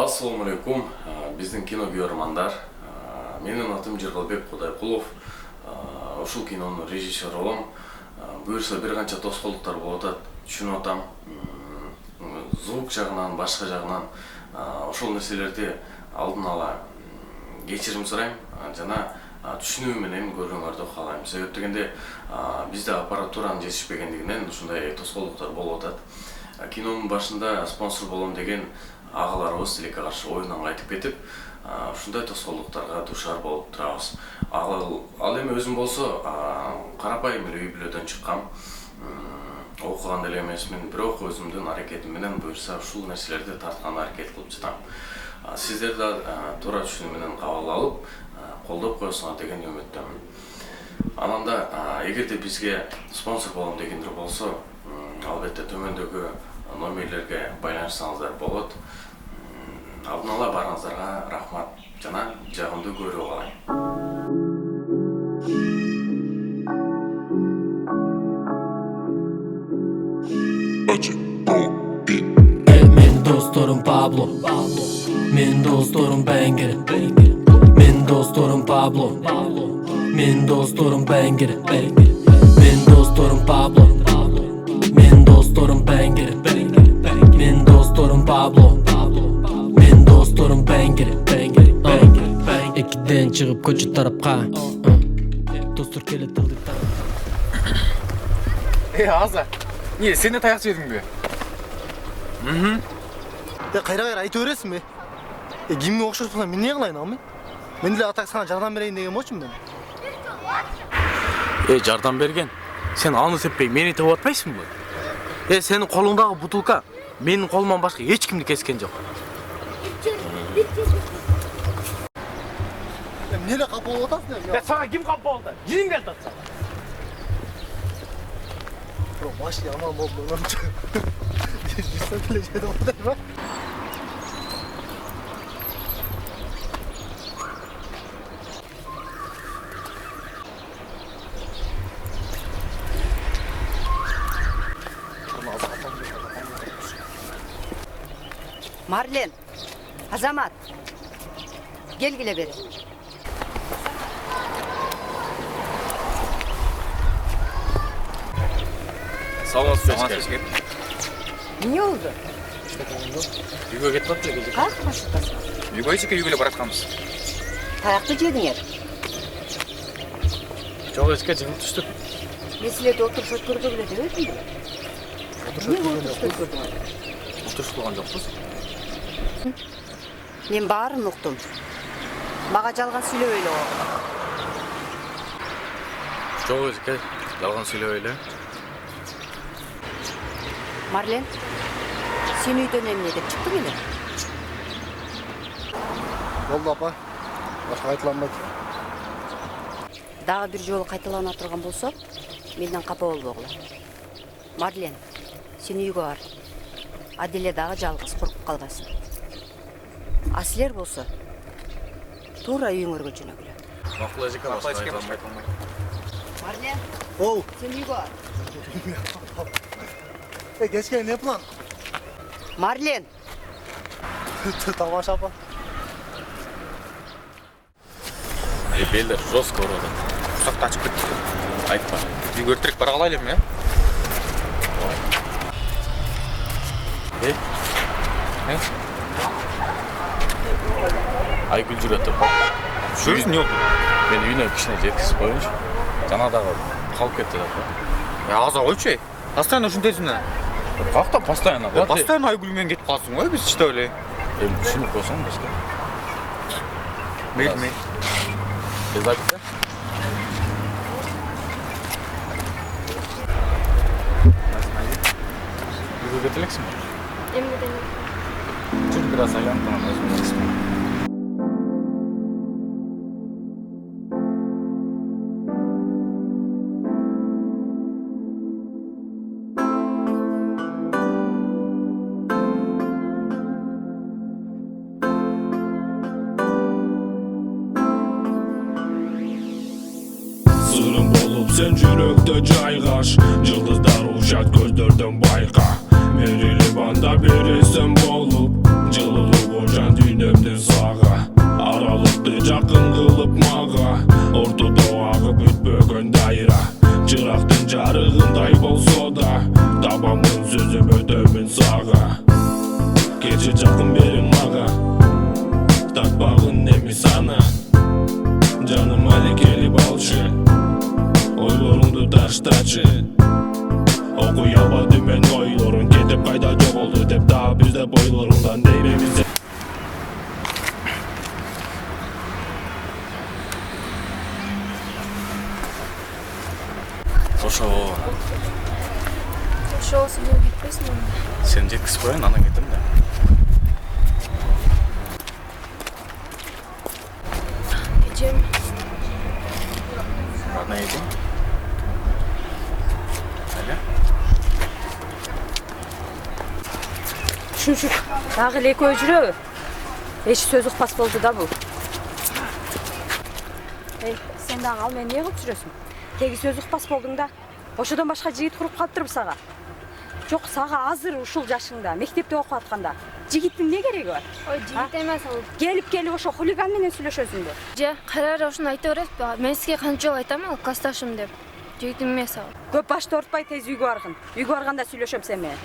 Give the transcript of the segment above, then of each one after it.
Ассаламу алейкум, биздин кино көрөрмандар. Менин атым Жыргалбек Кудайкулов. Ушул кинонун режиссеру болом. Буюрса бир канча тоскоолдуктар болуп атат, түшүнүп атам. Звук жагынан, башка жагынан ошол нерселерди алдын ала кечирим сурайм жана түшүнүү менен көргөнгөрдү каалайм. Себеп дегенде бизде аппаратуранын жетишпегендигинен ушундай тоскоолдуктар болуп атат. Кинонун башында спонсор болом деген агаларыбыз тилекке каршы оюндан кайтып кетип, ушундай тоскоолдуктарга дуушар болуп турабыз. Ал эми өзүм болсо карапайым эле үй бүлөдөн чыккам. Окуган эле эмесмин, бирок өзүмдүн аракетим менен буюрса ушул нерселерди тартканга аракет кылып жатам. Сиздер да туура түшүнүү менен кабыл алып, колдоп коесуңар деген үмүттөмүн. Ананда эгерде бизге спонсор болом дегендер болсо, албетте төмөндөгү номерлерге байланышсаңыздар болот. Алдын ала барыңыздарга рахмат жана жагымдуу көрүү каалайм. Мен досторум Пабло, мен досторум Бенгер, мен досторум Пабло, мен досторум Бенгер, мен досторум Пабло, мен досторум Бенгер, мен досторум Пабло, мен досторум Бенгер. Экиден чыгып көчө тарапка, достор келет тылдык тарапка. Аза, не, сен де таяқ жедің бе? Кайра айтып бересиң бе? Кимге окшоп турсаң мен не кылайын ами? Мен деле атак сага жардам берейин деген болчумун мен. Жардам берген. Сен аны теппей мени теп атпайсың бе? Сенин колуңдагы бутулка менин колуман башка эч кимди кескен жок. Эмне капа болуп атасың? Сага ким капа болду? Жиниң келип атса. Бро, машина аман болду. Жүзсөм эле жеде отурайбы? Марлен, Азамат, келгиле бери. Саламатсызбы? Эмне болду? Үйгө кетип атпайбы? Кайсы машинасы? Үйгө эле баратканбыз. Таякты жедиңер? Жок, эске жыгып түштүк. Мен силерди отуруп өткөрдү беле дебедимби? Эмне отуруп өткөрдүңөр? Отуруп кылган жокпуз. Мен баарын уктум. Мага жалган сүйлөбөй эле кой. Жок, эске жалган сүйлөбөй эле. Марлен, сен үйдөн эмне деп чыктың эле? Болду апа. Башка айтыланбайт. Дагы бир жолу кайталана турган болсо, менден капа болбогула. Марлен, сен үйгө бар. Аделе дагы жалгыз коркуп калбасын. А силер болсо туура үйүңөргө жөнөгүлө. Макул эжеке башка айтылмайт. Марлен, Оу, сен үйгө бар. кечке эмне план? Марлен, Тамаша апа. Белдер жестко урады. Кусакты ачып кетти. Айтпа. Үйгө эртерээк бара калайлы эми, Айгүл жүрөт деп. Жүрүз не болду? Мен үйүнө кичине жеткизип коюнчу. Жана дагы калып кетти деп. Аза койчу. Постоянно ушунтесиң. Какта постоянно? Постоянно Айгүл менен кетип каласың ғой, биз чыта эле. Эми түшүнүп койсоң бизге. Мейли. Без обида. Үйгө кетелексиңби? Эмнеден? Жүр бир аз айланып анан өзүм келесиң. Sırrım bolup sen жүрөктө жайгаш, жылдыздар учат көздөрдөн байка. Мери Ливанда бирисен болуп, жылылык жан Жақын бері маған таппағын емес ана Жаным әлі келіп алшы Ойларыңды таштачы Оқи албады мен ойларың кетіп қайда жоғалды деп тағы бізде бойларыңдан деймеміз ошо Ошол сен кетпесин онда. сен жеткізіп қояйын анан кетемін да. Эжем Родная едем? Әлі? Шүншүк, дагы эле экөө жүрөбү? Эч сөз укпас болду да бул. Сен дагы ал мени эмне кылып жүрөсүң? Теги сөз укпас болдуң да. Ошодон башка жигит куруп калыптырбы сага? Жок, сага азыр ушул жашыңда, мектепте окуп атканда жигиттин эмне кереги бар? ой жигит эмес ал. Келип ошо хулиган менен сүйлөшөсүңбү? Же, кайра ошону айта бересизби? Мен сизге канча жолу айтам, ал классташым деп. Жигит эмес ал. Көп башты ортпай тез үйгө баргын. Үйгө барганда сүйлөшөм сен менен.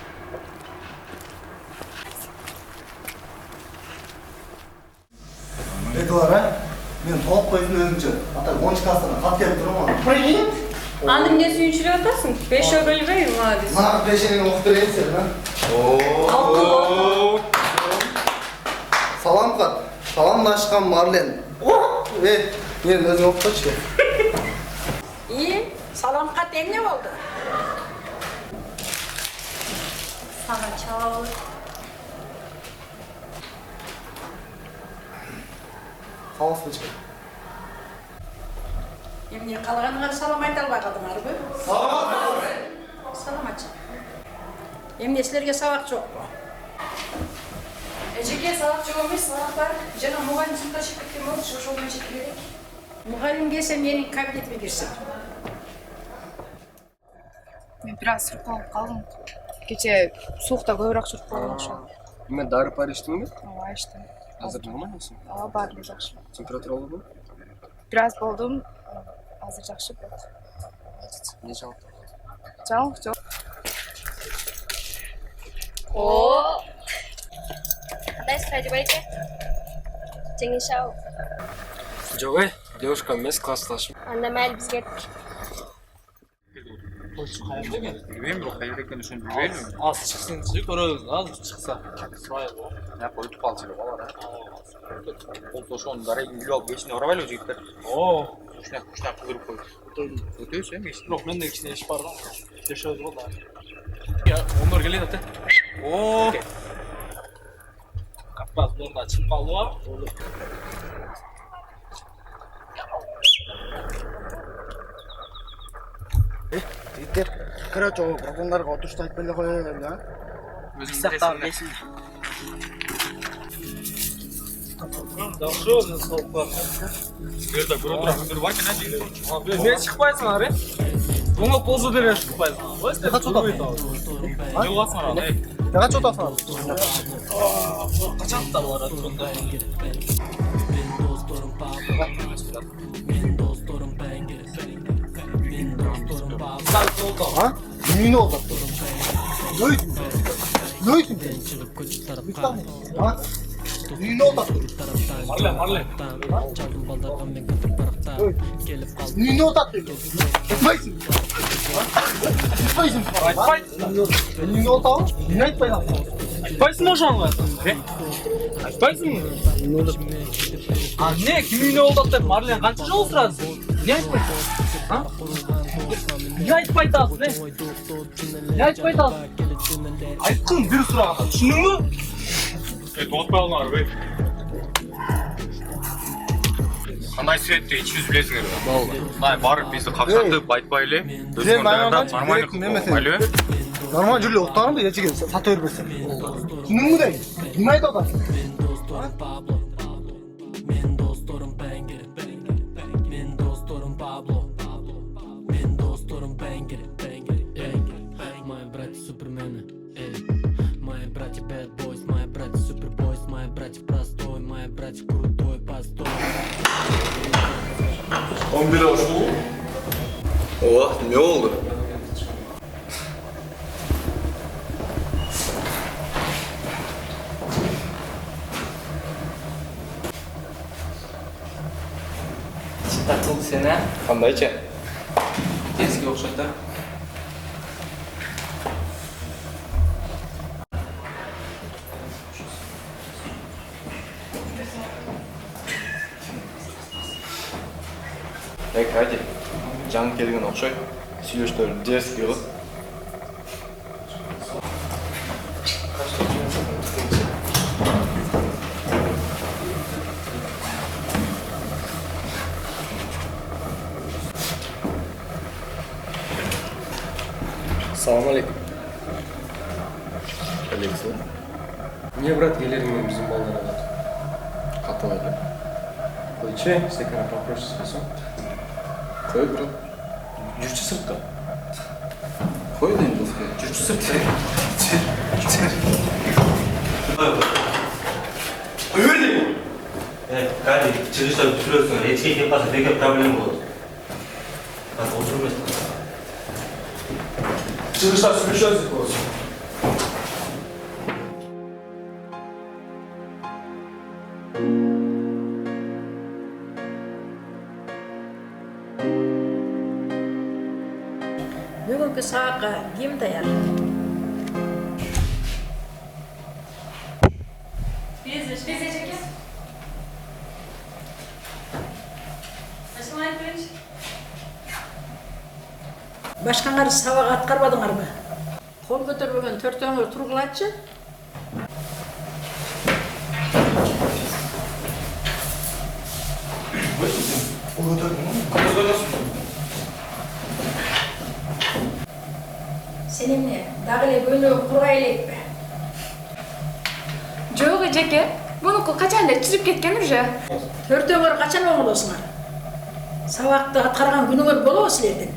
Клара, мен толук койдум өзүмчө. Ата 10 класстан кат келип турмун. Аны эмне сүйүнчүрүп атасың? 5 жол билбейм, молодец. Мага пешенени окуп бересиз, да? Салам кат. Саламдашкан Марлен. Мен өзүм окуп койчу. Салам кат эмне болду? Сага чал. Калсынчы. Эмне калганыңа салам айта албай калдыңарбы? Саламатчы. Эмне силерге сабак жокпу? Эжеге сабак жок эмес, сабак бар. Жана мугалим сыныпташып кеткен болчу, ошол менен чекип элек. Мугалим келсе менин кабинетиме кирсин. Мен бир аз суркалып калдым. Кече суукта көбүрөөк жүрүп калган ошол. Мен дары пар иштиңби? Ооба, иштим. Азыр нормальсың? Ооба, баары жакшы. Температура болду? Бир аз болдум. Азыр жакшы болду. Не жаңы? Жаңылык жок. Кандайсыз, Хайди байке? Жеңиш ау. Жок, девушка эмес, классташым. Анда майли биз кеттик. Билбейм, бирок кайда экенин ошону билбейм. Az çıksınчы көрөбүз, az чыкса. Сурайлы. Я койтуп калчу деп алар. Болсо ошонун дарегин билип алып кечине урабайлы жигиттер. О, Кушнак кыдырып коюп. Өтөбүз эми иш. бирок менде кичине иш бар да. Жашабыз болду. Я, ондор келет ата. О. Капказ мурда чыгып калдыбы? Жигиттер, короче, программдарга отурушта айтпай эле коё элем да. Өзүң билесиң. Жакшы, мен соолук бар. Жерде көрө тура күндүр бар экен жигит. Мен чыкпайсыңар, Оңоп болсо деле чыкпайсың. Ойсың, Кача отасың? Не кыласыңар аны? Кача отасың? Качан бар ошондой. Ha? Yemin oldu. Löy. Löy. Ha? Yemin oldu. Marle. Yemin oldu. Etmeysin. Etmeysin. Yemin oldu. Yemin etmeysin. Айтпайсың ошону? Айтпайсың? Не, ким эмне болду деп Марлен канча жолу сурасыз? Не айтпайсың? А? Не айтпай атасың, Не айтпай атасың? Айткын бир сурагана, түшүндүңбү? Тоғытпай алыңар, Кандай светти ичибиз билесиңер да? Болду. Барып бизди какшатып айтпай эле. Өзүңөр даярдап нормально кылып коелу. Normal жүрүп октоңду, эчиге сата бербесең. Түшүндүңбү дейм? Ким айтып атасың? Мои братья супермены, мои братья bad boys, мои братья супер бойс, мои братья простой, мои братья крутой, постой. 11 ошол. Ооба, эмне болду? Takıldı sene. Кандайча? Eski okşat da. Hadi. Жаңы келген окшой. Сүйлөштөр дерс кылып. Салам алейкум. Алексей. Не, брат, келеріңмен біздің балдар алады. Катып эле. Қойче, секара попроще спасам. Қой, брат. Жүрші сыртқа. Қой дейм досқа. Жүрші сыртқа. Öyle mi? Evet, kardeşim çıkışta bitiriyorsun. Etiği yaparsa pek problem olur. Bak oturmasın. Çıkışta sürüşözlük olsun. Бүгінгі сағатқа кім даяр? Башқаңар сабақ атқарбадыңар ма? Қол көтербеген төртеуіңер тұрғылатшы. Сен емне, дағыле бөлігі құрғай елек бе? Жоқ, Жеке. Бұнықы қачанда түсіп кеткен уже. Төртеуіңер қачан оңылосыңар? Сабақты атқарған күніңер болу сілердің.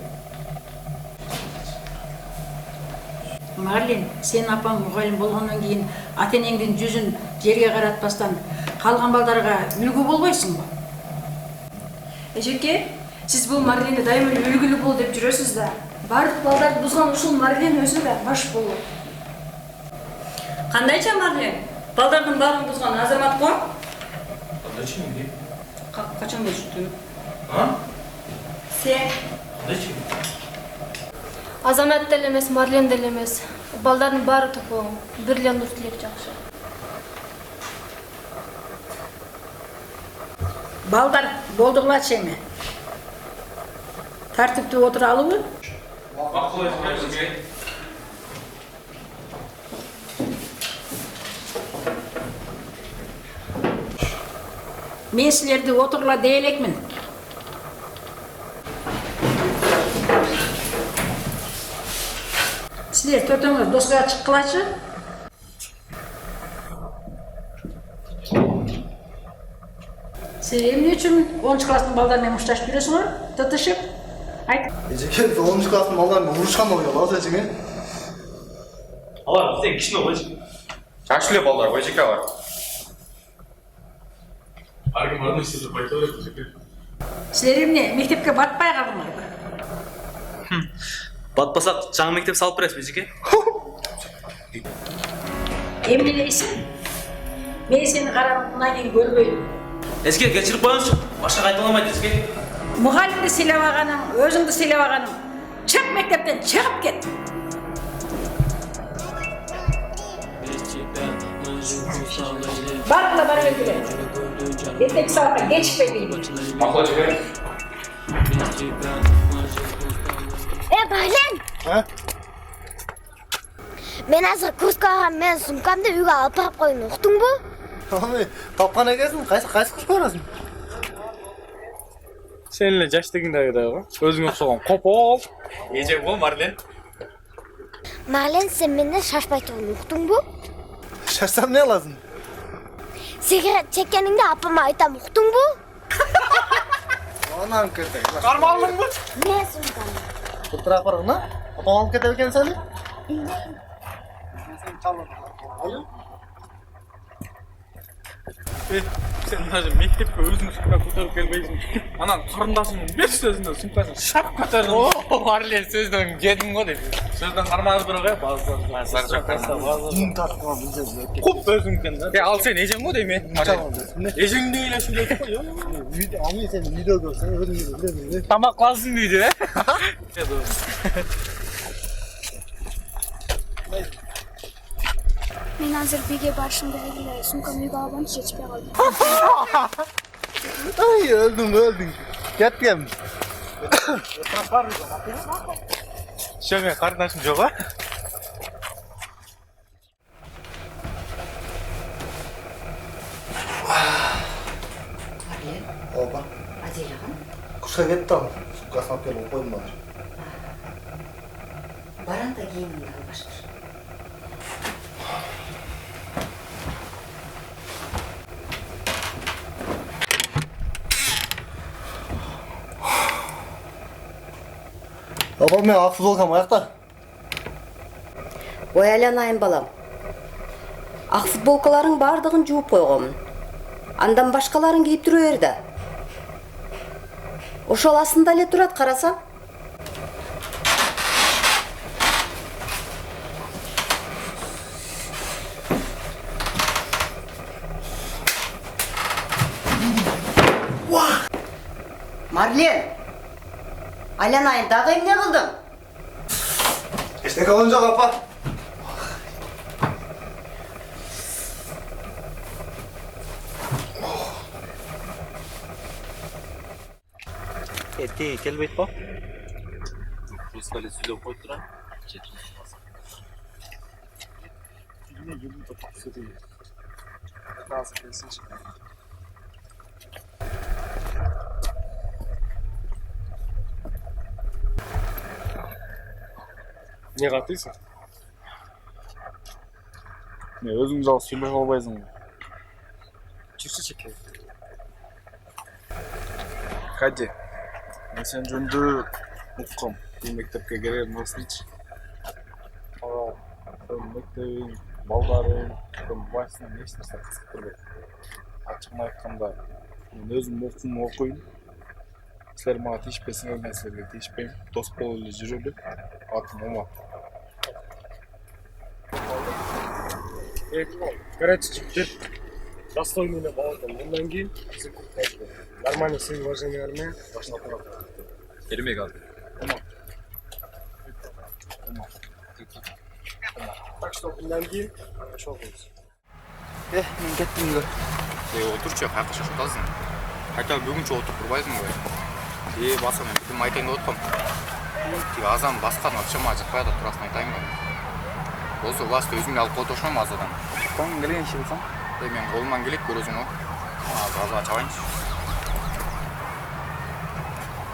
Марлен, сен апаң мұғалім болғаннан кейін ата-енеңдің жүзін жерге қаратпастан қалған балдарға үлгі болбайсың ба? Жеке, сіз бұл Марленді дайым үлгілі бол деп жүресіз да. Барлық балдарды бұзған ұшыл Марлен өзі де баш болу. Қандайша Марлен? Балдардың барын бұзған азамат қой? Қандайша менде? Қачан да жүрдің? Сен? Қандайша? Азамат дел емес, Марлен дел емес. Балдардың бары тоқу, бірлен нұр тілек жақшы. Балдар болдығыла шеме. Тәртіпті отыра алуы? Мен сілерді отырғыла дейлекмін. Сілер төртіңіз досқа шыққылашы. Сен емне үшін 10 класстың балдармен мұшташ жүресіңдер? Тұтышып? Айт. Жеке 10 класстың балдармен ұрышқан ойы балдар жеме. Алар, сен кішіне қойшы. Жақшылы балдар, қой жеке бар. Аргым ардың істеді байты өректі жеке. Сілер емне мектепке батпай қалдыңдар ба? Батпасақ жаңа мектеп салып бересіз бе жеке? Емне дейсің? Мен сені қарағымына кейін көрмеймін. Еске, кешіріп қойыңызшы. Башқа қайталамайды, еске. Мұғалімді сыйлап алғаның, өзіңді сыйлап алғаның. Çık мектептен, шығып кет. Барқыла бар өтілі. Ертек сабаққа кешікпей деймін. Мақұл жеке. Марлен! Мен азыр курсқа алған мен сумкамды үйге алып барып қойын, ұқтың бу? Тапқан екенсің, қайсы курсқа барасың? Сен эле жаштыгыңдагыдай го. Өзүңө окшогон копол. Ежек бол, Марлен. Марлен, сен менден шашпай тұрғын, ұқтың бу? Шашсам не аласың? Сигарет чеккеніңде апама айтам, ұқтың бу? Анам кетті. Кармалдың бу? Не сумкамды? Құттырақ барғын, апам алып кетіп екен сәлі? Сен даже мектепке өзің сумка көтеріп келбейсің. Анан қарындасыңның бес сөзінде сумкасын шап көтердің. О, Марлен сөздің жедің ғой деп. Сөздің қармағы тұр ғой, базар жақтарында. Дин тартқан бізде. Құп өзің екен да. Ал сен ежең ғой дейме? Ежеңді ойлашып жүріп қой. Ами сен видео көрсең өзің білесің. Тамақ қыласың дейді, Мен азыр биге барышым керек эле. Сумкамды үйгө алып алып жетишпей калдым. Ay öldüm. Кеткем. Шөңе қарындашым жоқ а? Марлен, Опа. Аделяған? Кушқа кетті ал. Сумкасын алып келіп қойдым базар. Баранда кийимимди албаштыр. Опа мен ақ футболкам аяқта. Ой айланайын балам. Ақ футболкаларың бардығын жууп койгонмун. Андан башкаларын кийип тура бер да. Ошол астында эле турат, карасаң. Марлен, айланайын, дагы эмне кылдың? Эчтеке болгон жок, апа. Теги келбейт ба? Русқа эле сүйлөп коюп турам. Не катыйсың? Не өзүң жагы сүйлөп албайсың. Жүрчү чеке. Кади. Мен сен жөнүндө уккам. Бул мектепке келер эмесминчи? Ага, сен мектебиң, балдарың, сен башыңан эч нерсе кызык турбайт. Ачыгын айтканда, мен өзүм окуумду окуйм. Силер мага тийишпесиңер, мен силерге тийишпейм. Дос болуп эле жүрөлү. Атым Омар. Короче, теперь достойный на балкон. Ondan кейін bizi kurtardı. Нормально свои уважениями başına kurtardı. Келмей калды. Так что bundan кейін хорошо будет. Мен кеттім үйге. Отурчу, каяка шашып атасың? Кайта бүгүнчө отуруп турбайсыңбы? Басым, мен айтайын деп аткам. Тиги азан баскан акчама жакпай атат, турасын айтайын ба? Болсо басты өзүмдү алып койуп турушмам азадан. Қолың келген иши болсаң? Мен колуман келет көрөсүң го. Аза чабайынчы.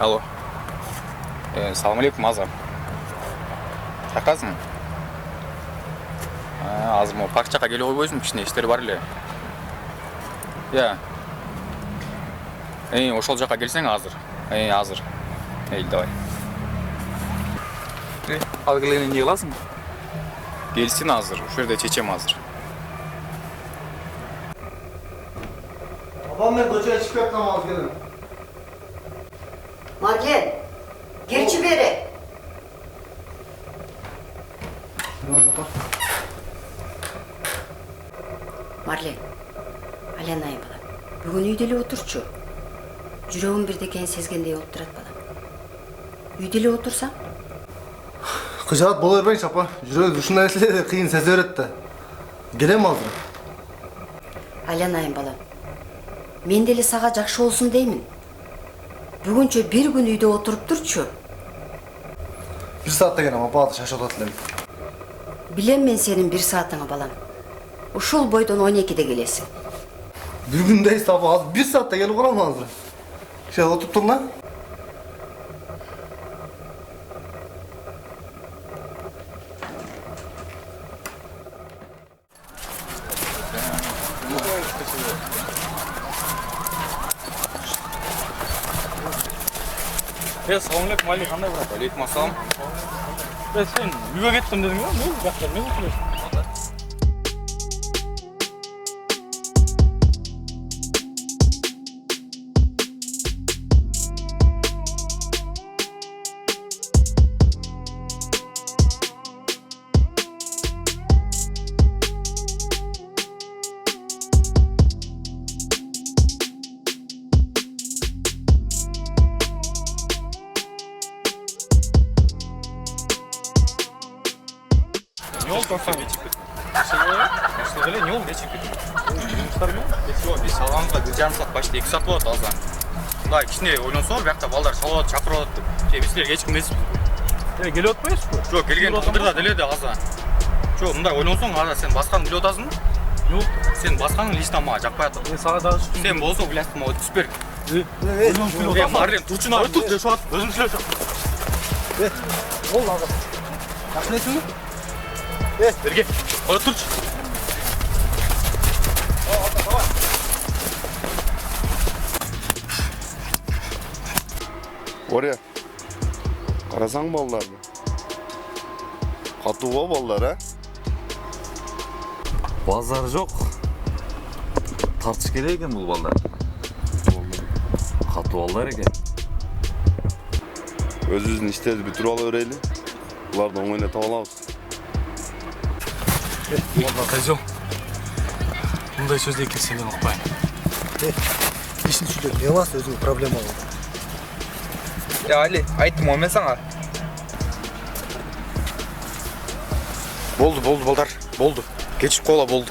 Алло. Салам алейкум, Аза. Кайдасың? Азыр могу парк жака келе койбойсуңбу, кичине иштер бар эле. Ошол жака келсең азыр. Азыр. Давай. Ал келгенде эмне кыласың? Келсин азыр, ушул жерде чечем азыр. Апам мен көчөгө чыгып кеттим азыр келем. Марлен, келчи бери. Марлен, айланайын балам. Бүгүн үйдө эле отурчу. Жүрөгүм бирдекени сезгендей болуп турат балам. Үйдө эле отурсаң? Кыжаат боло бербейинчи, апа. Жүрөгү ушундай нерселерди кыйын сезе берет да. Келем азыр. Айланайын балам. Мен деле сага жакшы болсун деймин. Бүгүнчө бир күн үйдө отуруп турчу. 1 саатта келем, апа, шашып атат элем. Билем мен сенин 1 саатыңы балам. Ушул бойдон 12'de келесиң. Bir gündeyiz tabi, az 1 saatte gelip kalalım hazır. Şey oturup dur lan. Assalamualaikum, Ali qanday bo'ladi? Alaykum assalom. Sen uyga ketdim deding-ku, men bu yoqda nima qilasiz? болсаң осылай эле не болду чекип кетти биз салганга 1,5 саат почти 2 саат болот азыр мындай кичине ойлонсоңор биякта балдар чалып атып чакырып атып деп силер эч ким эмессиз келип атпайсызбы жок келген кылдырда деледи азыр жок мындай ойлонсоң азыр сен басканды билип атасыңбы жок сен басканың лично мага жакпай атат мен сага дагы сен болсо власть мага өткүзүп бер Марлен турчуна тур деп атып өзүм сүйлөп болду азыр жакшы несиңби берге кое турчу Oraya. Karasan ballar mı? Katuva ballar ha? Bazar жоқ. Тартыш керек екен бұл балдар. Қатуалар екен. Өзіміздің іштерді бүтір ала өрейлі. Бұларды оңайна таба аламыз. Козел. Мұндай сөзде екен сенен ұқпайын. Ешін сөйлеп, не бас өзіңе проблема болды. Али, айттым ғой мен саңа. Болды, балдар. Болды. Кечіп қола болды.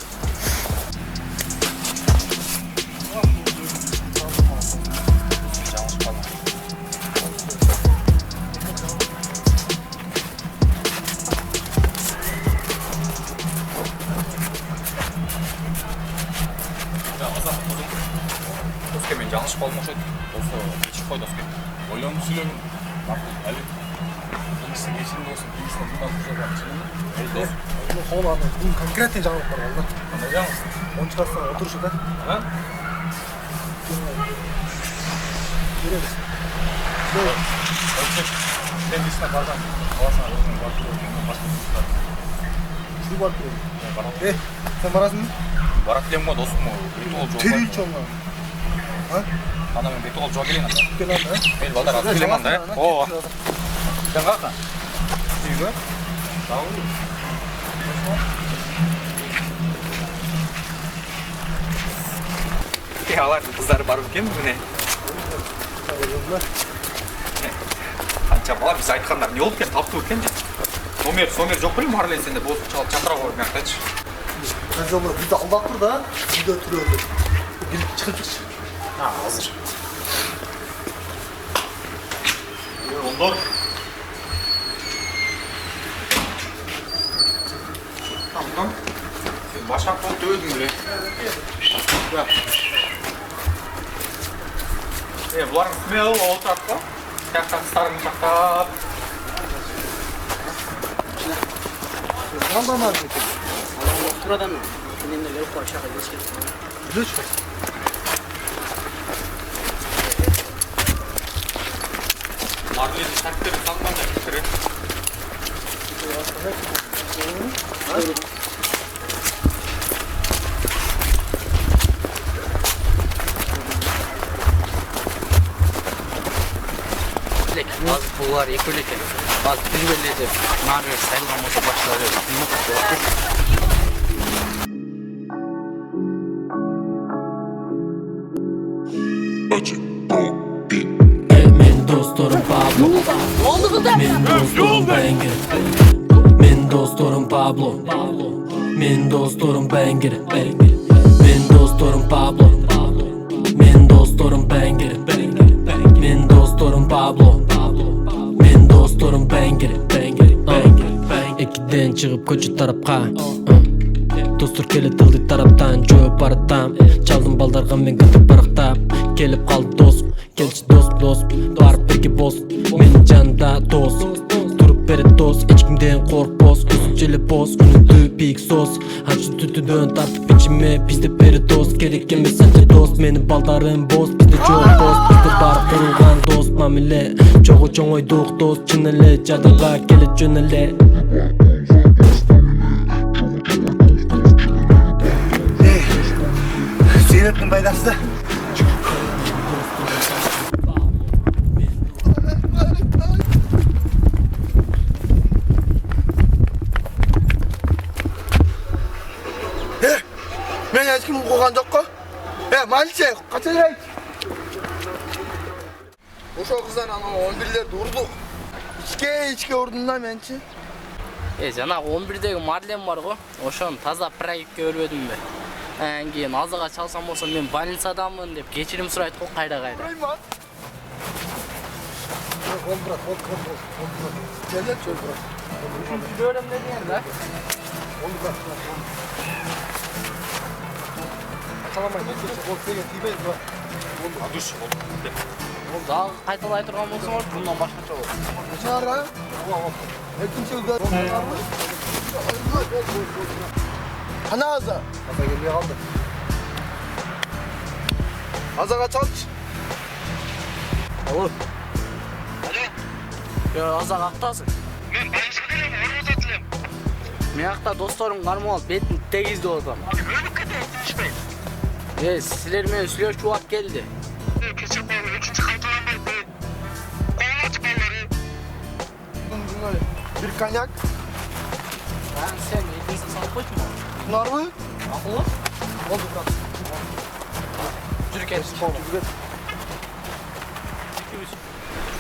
Доске мен жаңылыш қалмаушы еді. Осы кечіп қой Доске. Ойланып сөйлемін. Әлі. Біріншісі кешінің осы біріншісіне бұдан тұжырған шынымен. Дос. Қол ады. Бұл конкретный жаңалық бар алда. Қандай жаңылыс? Он шығарсың отыршы да. Береміз. Сен кешіне барған. Қаласына өзінің барып жүрген. Басқа тұрыстар. Сіз барып жүрген. Сен барасың ба? Барат білем ғой досым ғой. Беті ол жоқ. Терейші онлан. Ана мен беті ол жоқ келейін анда. Келейін анда. Мен балдар аз келейін анда. О. Сен қаққа? Үйге? Дауыл. Алардың қыздары барып екен бүгіне. Қанша бала біз айтқандар не болып екен тапты екен дейді. Сомер жоқ білем Марлен сенде болсын чатыра қойып мен айтайыншы. Қазір бізді алдап тұр да, үйде тұр өтіп. Келіп шығып шықшы. Hazır. Onlar. Tamam. Başak bol dövdüm bile. Buların kime o tarafta? Yaktan starın çakta. Nereden var peki? Buradan mı? Seninle gelip aşağıya geçelim. Lütfen. Marleni takdir sanmam da fikri. Az bular ekoleken. Az bilmeli narı sayılmamızı başları. Men dostlarım Pablo. Men dostlarım Banger. Men dostlarım Pablo. Men dostlarım Banger. Men dostlarım Pablo. Men dostlarım Banger. Men dostlarım Pablo. Men dostlarım Banger. Ekiden çıkıp koçu tarafqa. Dostlar kelip tıldı taraftan жооп баратам. Çaldım baldarga men gıtıp baraqtap. Kelip qaldı dost. Kelçi dost barıp birge boz. Menin janımda dost. Turup beri dost. Echkimden korkboz. Özünçeli boz. Ünüktü pik sos. Haçı tütüdön tartıp içime. Bizde beri dost. Gerek emes sence dost. Menin baldarım boz. Bizde çok dost. Bizde barıp kırılgan dost. Mamile çoğu çoğoyduk dost. Çın ele jardamga kelip jön ele. Zeynep'in baydası da. Ben hiç kim kokan yok ko? Malice, kaçacak. Ошо кыздан анан 11'lerde urduk. İçke urdun da mençi. Жанагы 11-деги Марлен бар го, ошону таза проектке өрбөдүмбү. Анан кийин азыга чалсам болсо мен больницадамын деп кечирим сурайт го кайда. Дагы кайталай турган болсоңор, мындан башкача болот. Ana Aza. Aza geliyor kaldı. Aza kaç alç? Olur. Ya Azak ақтасың? Мен больницаға келемін, орын атылым. Мен ақта достарым қармап алып бетін тегізді отам. Өліп кетемін, ішпейді. Сілер мен сүлер чуап келді. Кешір балы, екінші қайталанбай, қолын атып балары. Bir konyak. Sen etinizi salıp koydun mu? Bunlar mı? Akıllı. Oldu bırak. Жүріп кетіп.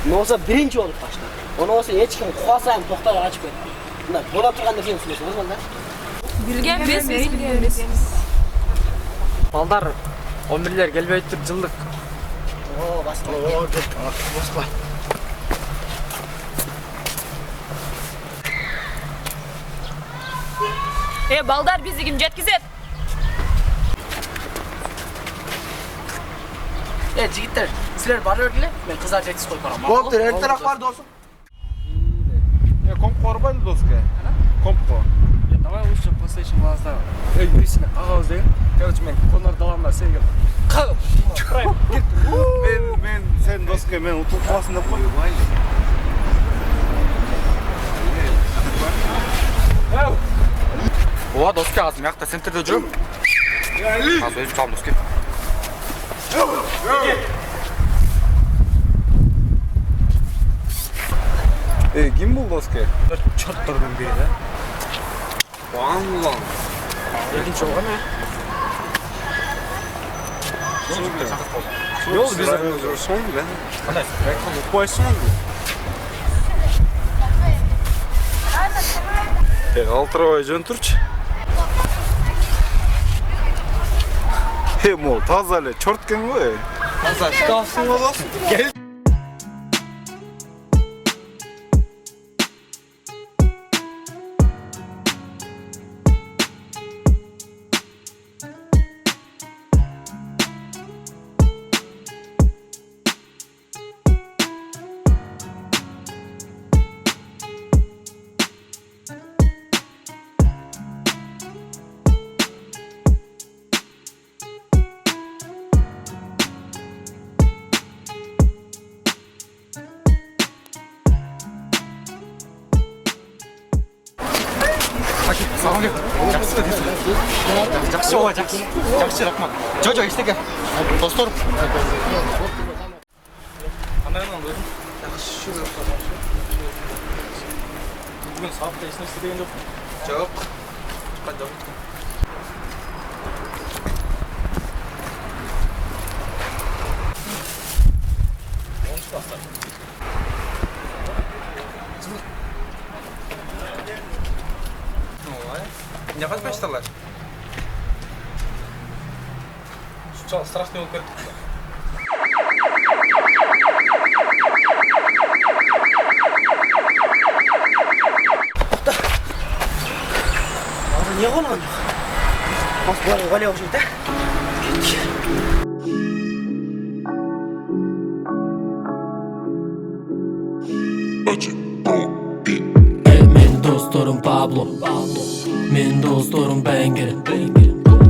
Ne olsa birinci olup başta. Onu olsa hiç kim kuasayım tohtar açıp et. Bunlar bola turgan da sen söylüyorsun o zaman. Билген біз. Балдар 11-лер келбей тұр жылдық. Oo basma. Basma. Балдар бізді кім жеткізет? Жігіттер, сілер бары өргіле, мен қыздар жеткіз қойып барам. Kopter, her taraf var dostum. Komp var mı doska? Komp var. Давай лучше PlayStation глаза. Юрисіне ағауыз деген. Короче, мен конор даламда сен кел. Қалып! Ben sen doska ben oturup kalsın da koy. Ооба доска азыр мыякта центрде жүрөм. Азыр өзүм чалам доска. Kim bu doska? Çortlardan biri de. Ulan. Екінші оған ма? Yol bize son ben. Qanday? Qo'ysin. Altıravay jön turç. Mol tazale çortken goy. Taza çıkarsın oğlum. Gel. Жақсы ооба жақсы. Жақсы рахмат. Жо ештеңе. Достор. Қандайынан өзің? Жақсы. Бүгін сабақта ешнәрсе істеген жоқпын? Жоқ. Шыққан жоқпын. Оныншы класста. Не қашпайсыздар? Сначала страшный болып кетті. Ne olan? Mas böyle böyle olacak da. Men dostlarım Pablo. Men dostlarım Banger.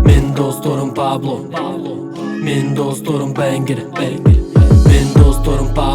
Men dostlarım Pablo. Men dostlarım Banger. Men dostlarım Pablo.